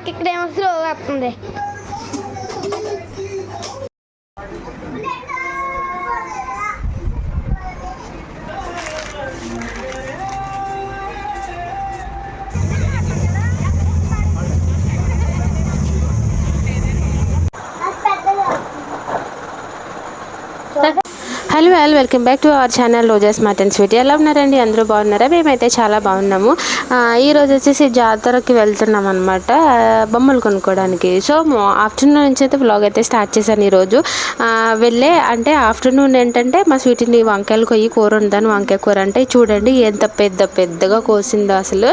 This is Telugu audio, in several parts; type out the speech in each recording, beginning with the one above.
నాకు ఇక్కడేమో స్లోగా వస్తుంది. Hello welcome back to our channel Roja smart and sweet. ఎలా ఉన్నారండి? అందరూ బాగున్నారా? మేమైతే చాలా బాగున్నాము. ఈరోజు వచ్చేసి జాతరకి వెళ్తున్నాం అనమాట, బొమ్మలు కొనుక్కోవడానికి. సో ఆఫ్టర్నూన్ నుంచి అయితే వ్లాగ్ అయితే స్టార్ట్ చేశాను ఈరోజు. వెళ్ళే అంటే ఆఫ్టర్నూన్ ఏంటంటే మా స్వీట్ని వంకాయలు కొయ్యి కూర వండుతాను. వంకాయ కూర అంటే చూడండి ఎంత పెద్దగా కోసిందో. అసలు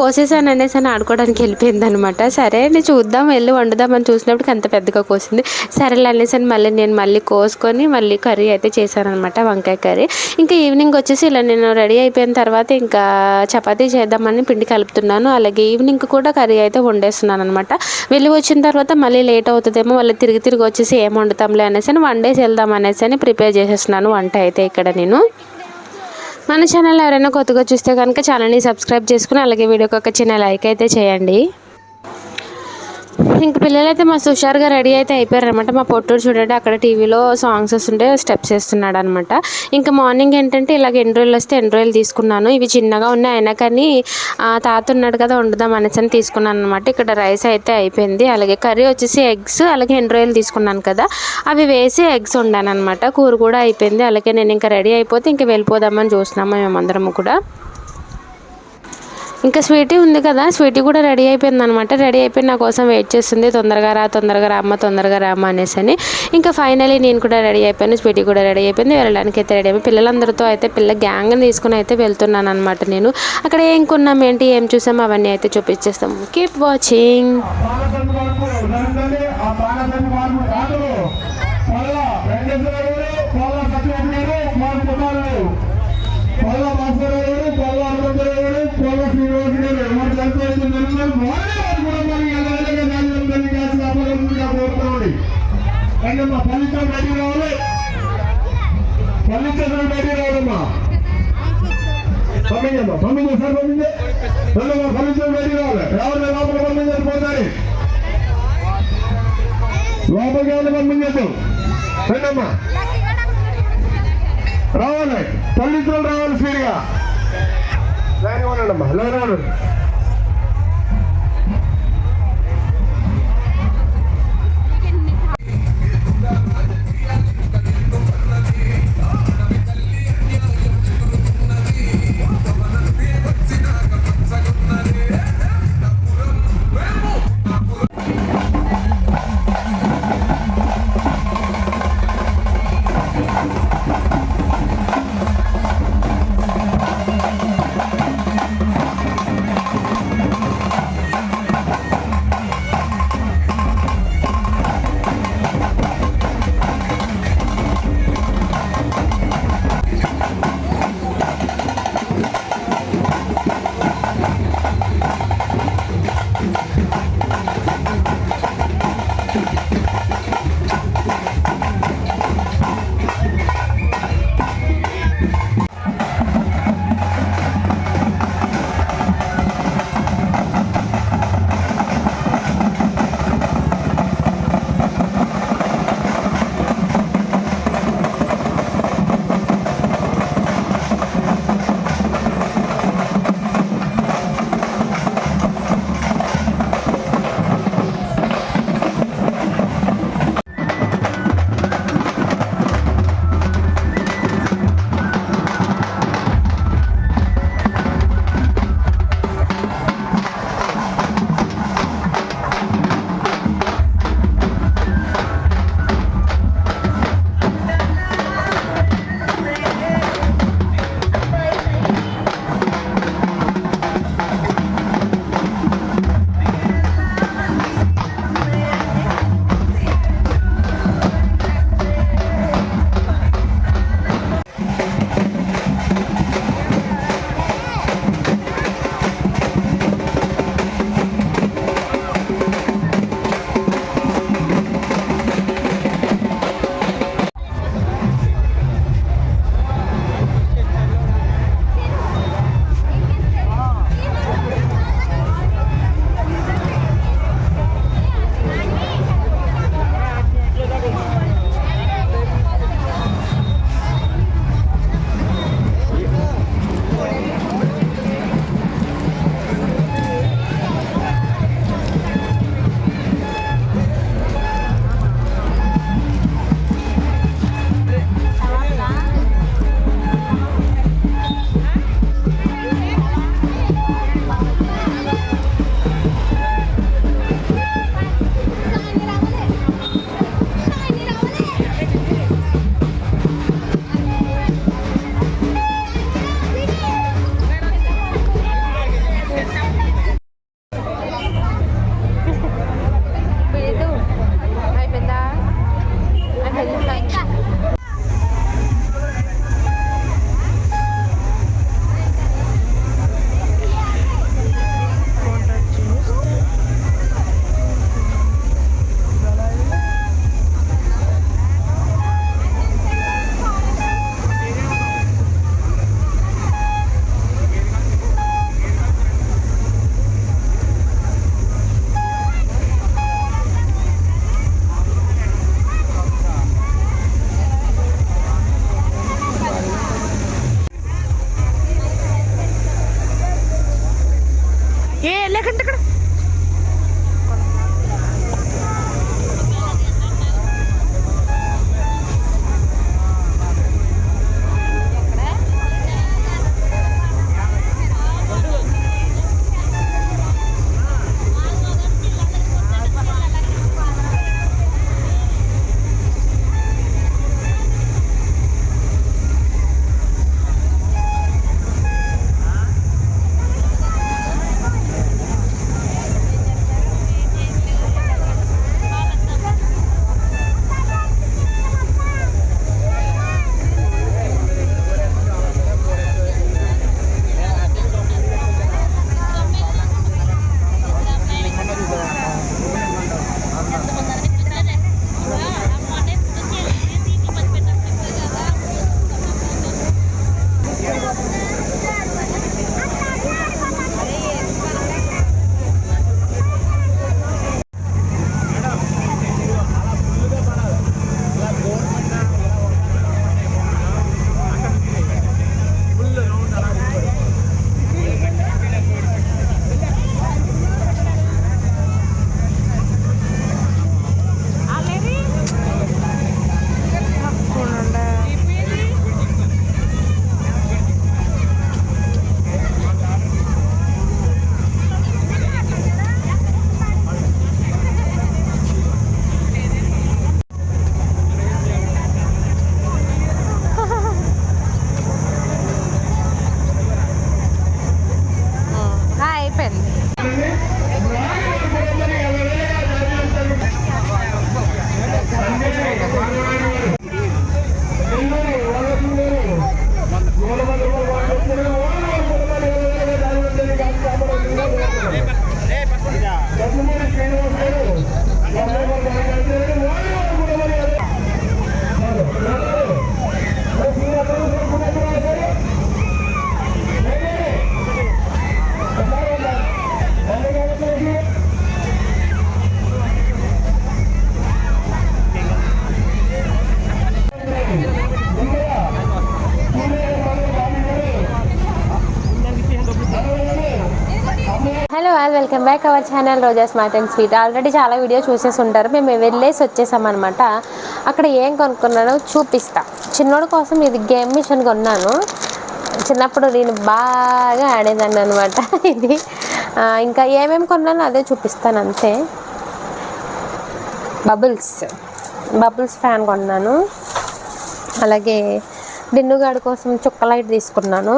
కోసేసాను అనేసి అని ఆడుకోవడానికి వెళ్ళిపోయింది అనమాట. సరే నేను చూద్దాం వెళ్ళి వండుదామని చూసినప్పటికి అంత పెద్దగా కోసింది. సరేలే అనేసి అని మళ్ళీ కోసుకొని మళ్ళీ కర్రీ అయితే చేశానమాట, వంకాయ కర్రీ. ఇంకా ఈవినింగ్ వచ్చేసి ఇలా నేను రెడీ అయిపోయిన తర్వాత ఇంకా చపాతీ చేద్దామని పిండి కలుపుతున్నాను. అలాగే ఈవినింగ్ కూడా కర్రీ అయితే వండేస్తున్నాను అనమాట. వెళ్ళి వచ్చిన తర్వాత మళ్ళీ లేట్ అవుతుందేమో, మళ్ళీ తిరిగి వచ్చేసి ఏం వండుతాంలే అనేసి అని వన్ డేస్ వెళ్దాం అనేసి అని ప్రిపేర్ చేసేస్తున్నాను వంట అయితే ఇక్కడ నేను. మన ఛానల్ ఎవరైనా కొత్తగా చూస్తే కనుక ఛానల్ని సబ్స్క్రైబ్ చేసుకుని అలాగే వీడియోకి ఒక చిన్న లైక్ అయితే చేయండి. ఇంక పిల్లలైతే మస్తు హుషారుగా రెడీ అయితే అయిపోయారనమాట. మా పొట్టూరు చూడండి అక్కడ టీవీలో సాంగ్స్ వస్తుంటే స్టెప్స్ వేస్తున్నాడు అనమాట. ఇంకా మార్నింగ్ ఏంటంటే ఇలాగ ఎండ్రాయిలు వస్తే ఎండ్రాయిలు తీసుకున్నాను. ఇవి చిన్నగా ఉన్నాయి అయినా కానీ తాత ఉన్నాడు కదా వండుదాం అనేసి అని తీసుకున్నాను అనమాట. ఇక్కడ రైస్ అయితే అయిపోయింది. అలాగే కర్రీ వచ్చేసి ఎగ్స్ అలాగే ఎండ్రాయిలు తీసుకున్నాను కదా, అవి వేసి ఎగ్స్ వండాను అనమాట. కూర కూడా అయిపోయింది. అలాగే నేను ఇంకా రెడీ అయిపోతే ఇంకా వెళ్ళిపోదామని చూస్తున్నాము మేమందరము కూడా. ఇంకా స్వీటీ ఉంది కదా, స్వీటీ కూడా రెడీ అయిపోయింది అనమాట. రెడీ అయిపోయి నా కోసం వెయిట్ చేస్తుంది, తొందరగా రా తొందరగా రామ్మ అనేసి అని. ఇంకా ఫైనలీ నేను కూడా రెడీ అయిపోయాను, స్వీటీ కూడా రెడీ అయిపోయింది. వెళ్ళడానికి అయితే రెడీ అయిపోయి పిల్లలందరితో అయితే పిల్ల గ్యాంగ్ని తీసుకుని అయితే వెళ్తున్నాను అనమాట నేను. అక్కడ ఏం కొన్నాం ఏంటి ఏం చూసాం అవన్నీ అయితే చూపించేస్తాం. Keep watching. పల్లించడం బయటికి రావాలి, పల్లించడం బయటికి రావాలమ్మా. పంపించమ్మా, పంపించే సార్ పంపించే పల్లించడం బయటికి రావాలి. రావాలి లోపల పంపించారు పోతారు, లోపలికి ఎవరు పంపించద్దు. రండమ్మా రావాలి, పల్లించడం రావాలి స్పీడ్గా. లైన్ ఇవ్వండమ్మా, లైన్ ఇవ్వండి. Hello all, welcome back our channel Roja smart and sweet. Already చాలా వీడియో చూసేసి ఉంటారు. మేము వెళ్ళేసి వచ్చేసామన్నమాట. అక్కడ ఏం కొనుక్కున్నానో చూపిస్తా. చిన్నోడి కోసం ఇది గేమ్ మిషన్ కొన్నాను. చిన్నప్పుడు నేను బాగా ఆడేదాన్ని అనమాట ఇది. ఇంకా ఏమేమి కొన్నానో అదే చూపిస్తాను అంతే. బబుల్స్ ఫ్యాన్ కొన్నాను. అలాగే డిన్నుగాడి కోసం చుక్క లైట్ తీసుకున్నాను.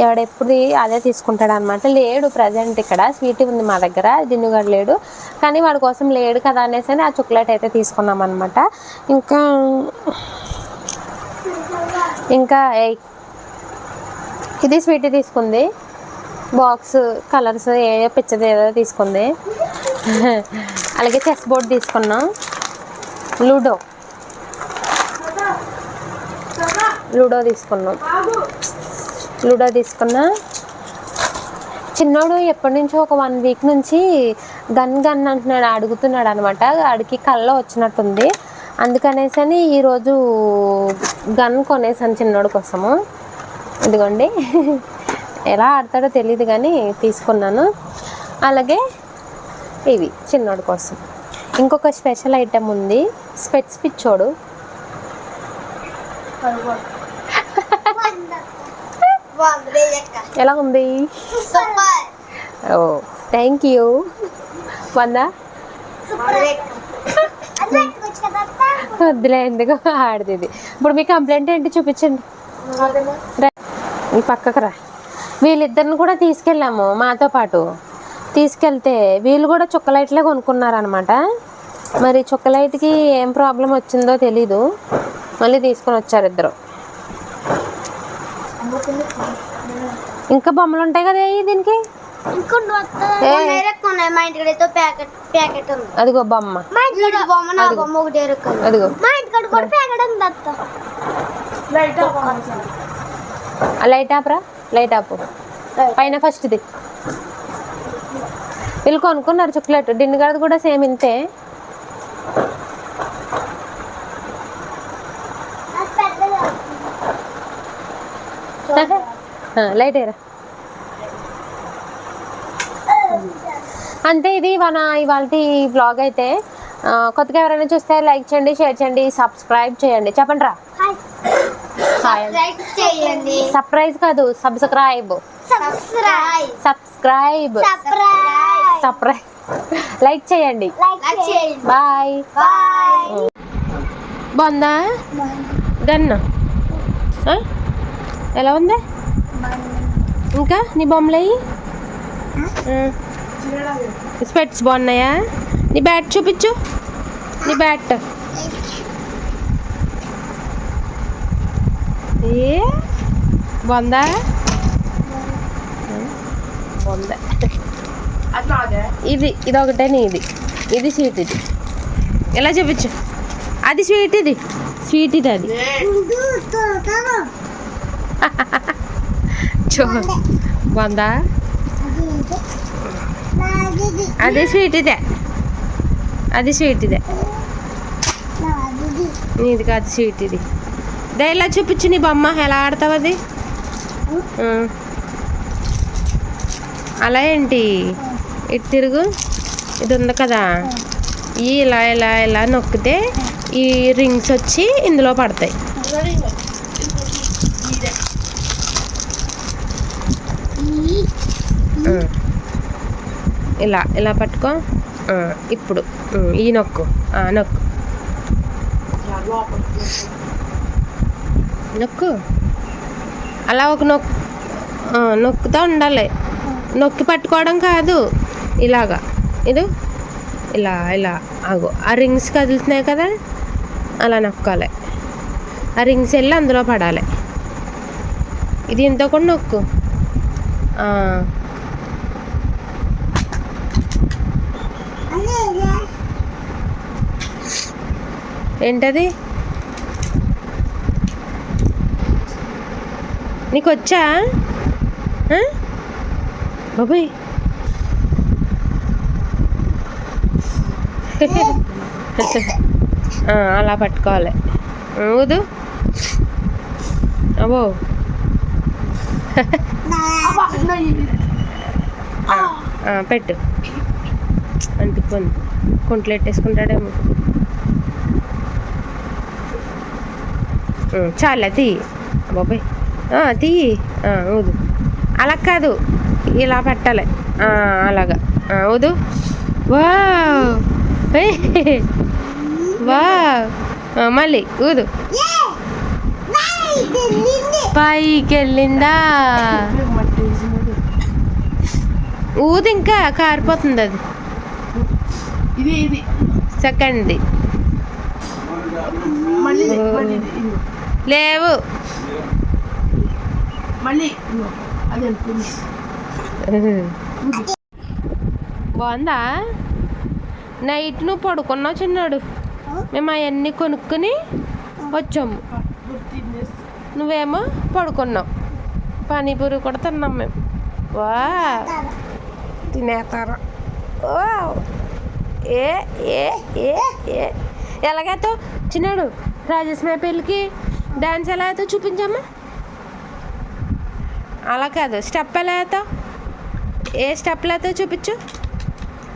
ఎవడెప్పుడు అదే తీసుకుంటాడు అనమాట. లేడు ప్రజెంట్ ఇక్కడ, స్వీట్ ఉంది మా దగ్గర, దిన్నుగాడు లేడు. కానీ వాడి కోసం లేడు కదా అనేసి ఆ చాక్లెట్ అయితే తీసుకున్నాం అనమాట. ఇంకా ఇది స్వీట్ తీసుకుంది. బాక్స్ కలర్స్ ఏదో పిచ్చది ఏదో తీసుకుంది. అలాగే చెస్ బోర్డ్ తీసుకున్నాం. లూడో తీసుకున్నా. చిన్నోడు ఎప్పటి నుంచో ఒక 1 వీక్ నుంచి గన్ అంటున్నాడు, అడుగుతున్నాడు అనమాట. ఆడికి కళ్ళలో వచ్చినట్టుంది. అందుకనేసి ఈరోజు గన్ కొనేసాను చిన్నోడు కోసము. ఇదిగోండి, ఎలా ఆడతాడో తెలియదు కానీ తీసుకున్నాను. అలాగే ఇవి చిన్నోడు కోసం. ఇంకొక స్పెషల్ ఐటెం ఉంది, స్పెట్స్ పిచ్చోడు. ఎలా ఉంది? ఓ థ్యాంక్ యూ. వందా వద్దులే, ఎందుకు ఆడుతుంది. ఇప్పుడు మీ కంప్లైంట్ ఏంటి చూపించండి. ఈ పక్కకు రా. వీళ్ళిద్దరిని కూడా తీసుకెళ్ళాము మాతో పాటు. తీసుకెళ్తే వీళ్ళు కూడా చుక్కలైట్లే కొనుక్కున్నారనమాట. మరి చుక్కలైట్కి ఏం ప్రాబ్లం వచ్చిందో తెలీదు, మళ్ళీ తీసుకొని వచ్చారు ఇద్దరు. ఇంకా బొమ్మలు ఉంటాయి కదా దీనికి. అదిగో బొమ్మ, అదిగో లైట్ ఆపరా, లైట్ ఆపు. పైన ఫస్ట్ది వీళ్ళు కొనుక్కున్నారు చాక్లెట్. డిన్నుగాడిది కూడా సేమ్ ఇంతే. లైట్ ఏరా అంతే. ఇది మన ఇవాళ బ్లాగ్ అయితే. కొత్తగా ఎవరైనా చూస్తే లైక్ చేయండి, షేర్ చేయండి, సబ్స్క్రైబ్ చేయండి. చెప్పండి రా. సర్ప్రైజ్ కాదు, సబ్స్క్రైబ్. లైక్ చేయండి. బాయ్. బాగుందా గన్ను? ఎలా ఉంది? ఇంకా నీ బొమ్మలయ్యి స్పెట్స్ బాగున్నాయా? నీ బ్యాట్ చూపించు. నీ బ్యాట్ బాగుందా? బాగుందా? ఇది ఒకటే నీది. ఇది స్వీట్. ఇది ఎలా చూపించు. అది స్వీట్, ఇది స్వీట్, ఇది అది బాగుందా? అది స్వీట్, ఇదే అది స్వీట్, ఇదే ఇది కాదు స్వీట్. ఇది ఇలా చూపించు నీ బొమ్మ. ఎలా ఆడతావు అది? అలా ఏంటి? ఇటు తిరుగు. ఇది ఉంది కదా, ఇలా ఇలా ఇలా నొక్కితే ఈ రింగ్స్ వచ్చి ఇందులో పడతాయి. ఇలా ఇలా పట్టుకో. ఇప్పుడు ఈ నొక్కు, నొక్కు అలా ఒక నొక్కుతూ ఉండాలి. నొక్కి పట్టుకోవడం కాదు, ఇలాగా. ఇది ఇలా ఇలా ఆగు. ఆ రింగ్స్ కదులుతున్నాయి కదా, అలా నొక్కాలి. ఆ రింగ్స్ వెళ్ళి అందులో పడాలి. ఇది ఇంత కూడా నొక్కు. ఏంటది? నీకు వచ్చా బాబాయ్? అలా పట్టుకోవాలి. ఊదు. అబ్బో పెట్టు. అంటుకుంది. కుంట్లు ఎట్టేసుకుంటాడేమో. చాలా తీయి బాబాయ్. తీయి. ఊదు. అలా కాదు, ఇలా పెట్టాలి. అలాగా. ఊదు. వా వా మళ్ళీ ఊదు. పైకి వెళ్ళిందా? ఊది, ఇంకా కారిపోతుంది అది. సెకండ్ది లేవు. బాగుందా? నైట్ నువ్వు పడుకున్నావు చిన్నాడు. మేము అవన్నీ కొనుక్కుని వచ్చాము. నువ్వేమో పడుకున్నావు. పానీపూరి కూడా తిన్నాం మేము. వా తినేతారు. ఏ ఏ ఏ ఏ ఎలాగైతే చిన్నాడు రాజేశ్వరి పెళ్ళికి డాన్స్ ఎలా అవుతావు చూపించమ్మా. అలా కాదు, స్టెప్ ఎలా అవుతావు? ఏ స్టెప్లు అవుతావు చూపించు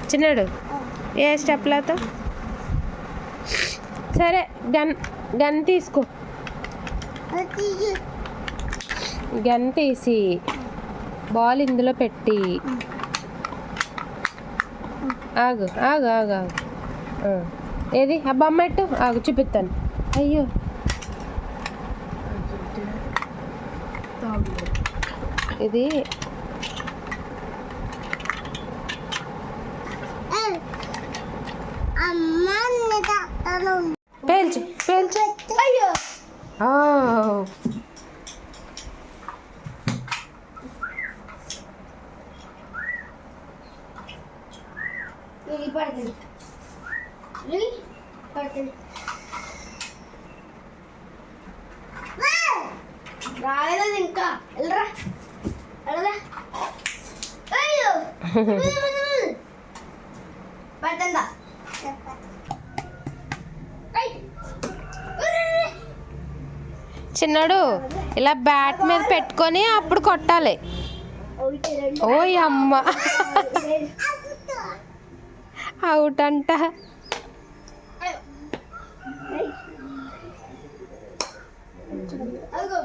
చిన్నాడు. ఏ స్టెప్లు అవుతావు? సరే, గన్ తీసుకో. గన్ తీసి బాల్ ఇందులో పెట్టి ఆగు ఆగు ఆగు ఆగు. ఏది ఆ బొమ్మ పెట్టు. ఆగు చూపిస్తాను. అయ్యో ఇది పేల్చు పేల్చు. అయ్యో రాలేదు ఇంకా. వెళ్ళరా వెళ్ళరా. అయ్యో పట్టందా. చిన్నాడు ఇలా బ్యాట్ మీద పెట్టుకొని అప్పుడు కొట్టాలి. ఓయ్ అమ్మ, అవుట్ అంట. అదిగో